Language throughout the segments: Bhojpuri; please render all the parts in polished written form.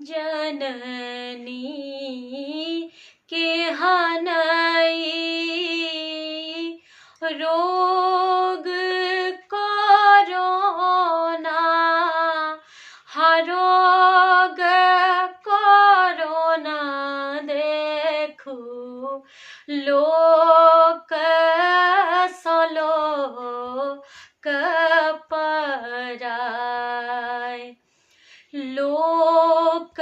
जननी के हनई रोग कोरोना हरोग कोरोना देखू लोक सलो पराय लोक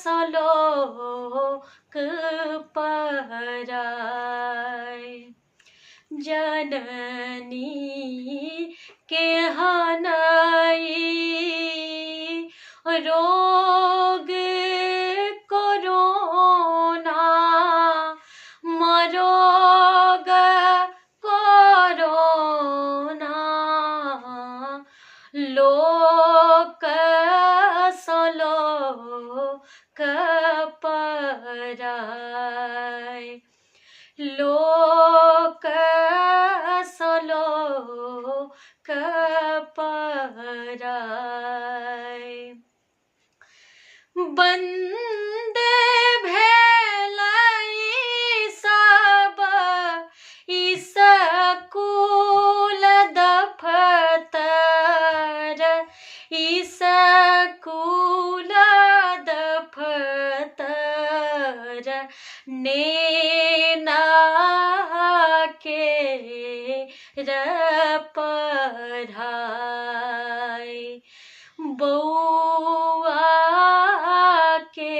सलोक पराय जननी के हनई रोग कोरोना मरोग कोरोना लोक सलोक पराय लोक सलोक पराय बंद भेलै सब स्कूल दफ्तर स्कूल दफ्तर नेना के पढ़ाई बौआ के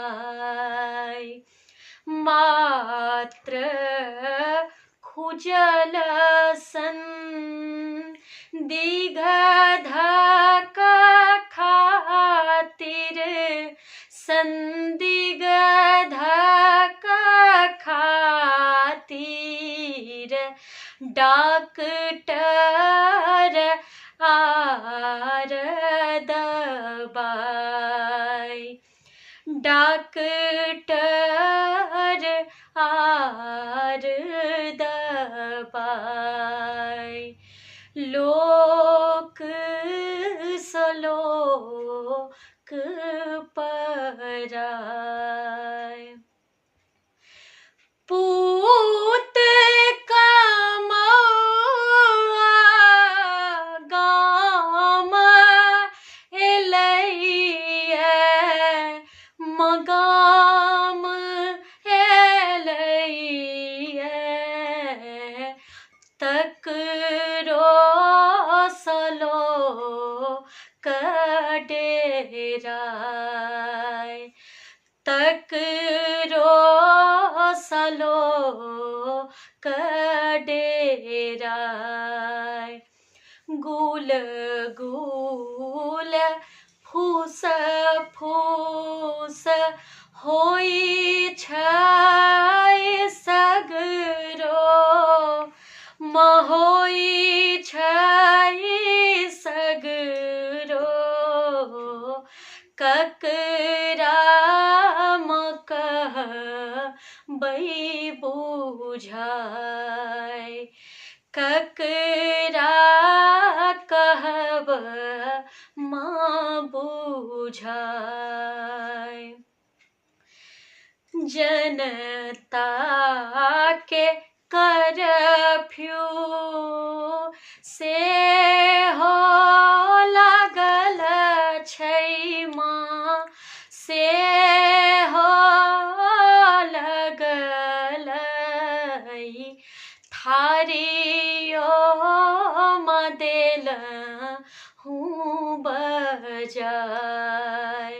पढ़ाई मात्र खुजल सन दिगधक खातिर संदिगधक खातिर डॉक्टर आर दबाई डॉक्टर आर दबाई लोक सलोक पराय पूत कमौआ गाम एलैए मगाम एलैए तकरो सलोक डेराय तकरो सलोक डेराय गुल गुल फूस फूस होई छै सगरो महोई छै सगरो ककरा कहबै बुझाय ककरा कहब माँ बुझाय जनता के कर्फ्यू से हो लागल छै माँ से हो लगल थारियो मदेल हूँ बजाय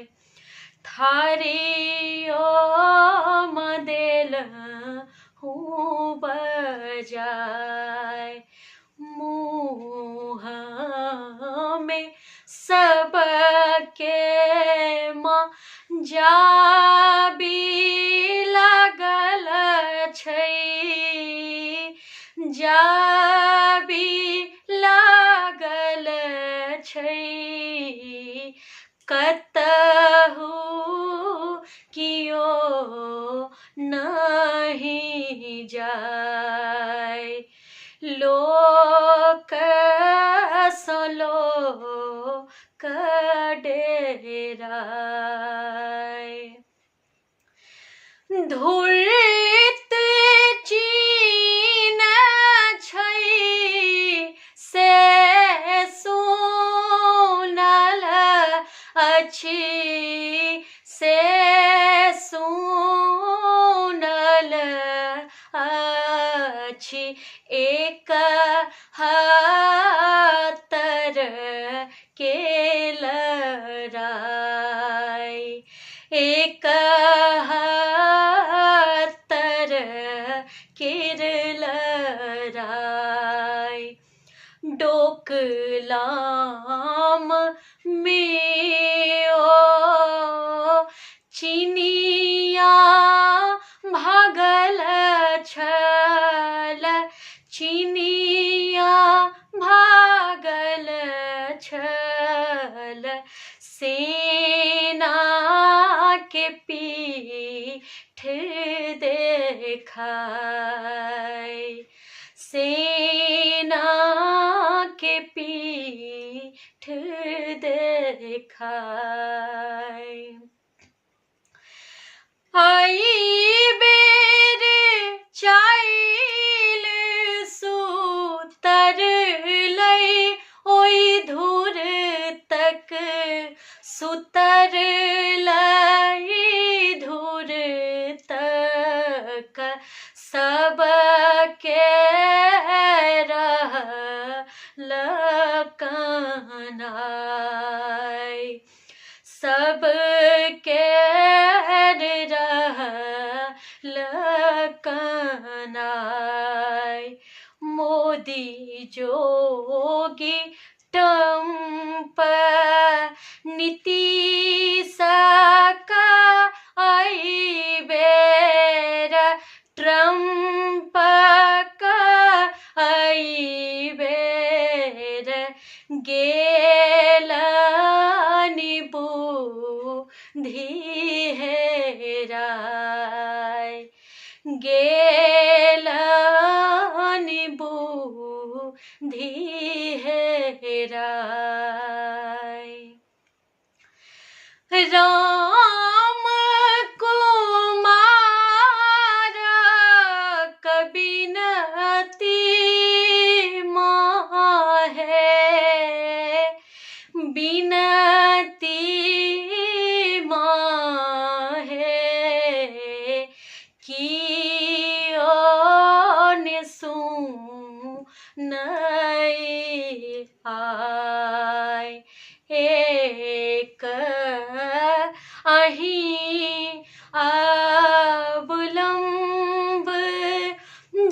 थारियो मदेल हूँ बजाय मुँह में सबके माँ जाबी लागल छै जाबी लागल छै कतहु कियो नहीं जाय लोक सलोक कडेराय धूर्त चीन छै से सुनल अछि से सुनल अछि एक हतर के लड़ाई एक हतर केर लड़ाई डोकलाम में ओ चिनिया भागल छल चिनिया भागल छल सेना के पीठ देखाय सेना के पीठ देखाय आई बेर चाइल सुतर लै ओई धूर तक सुतर लै धूर तक सबके रहल कनाय सबके रहल कनाय मोदी जोगी टम्प नीतीश का आई बेर ट्रम्प का आई बेर गेलनि बुद्धि हेराय गेलनि बुद्धि हेराय राम कुमार कबिनती माहे बिनती माहे कियो ने सुनय आय एक अहीं अवलंब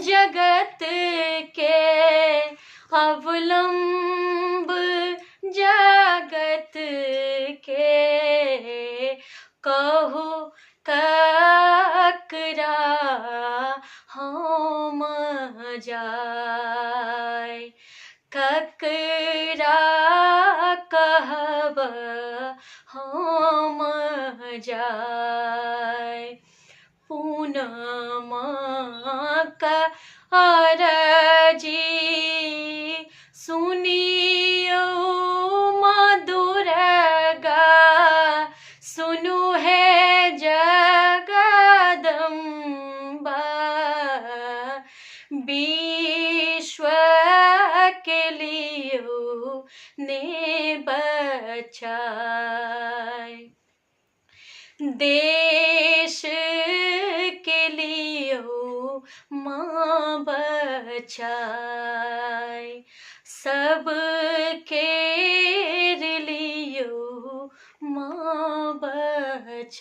जगत के अवलंब जगत के कहू ककरा हम जाय ककरा कहब हम जाय पूनमा का अरजी सुनियो मधुरगा सुनु है जगदम्बा विश्व के लियो ने बचाए देश के लियो माँ बचाए सब के लियो माँ बचाए।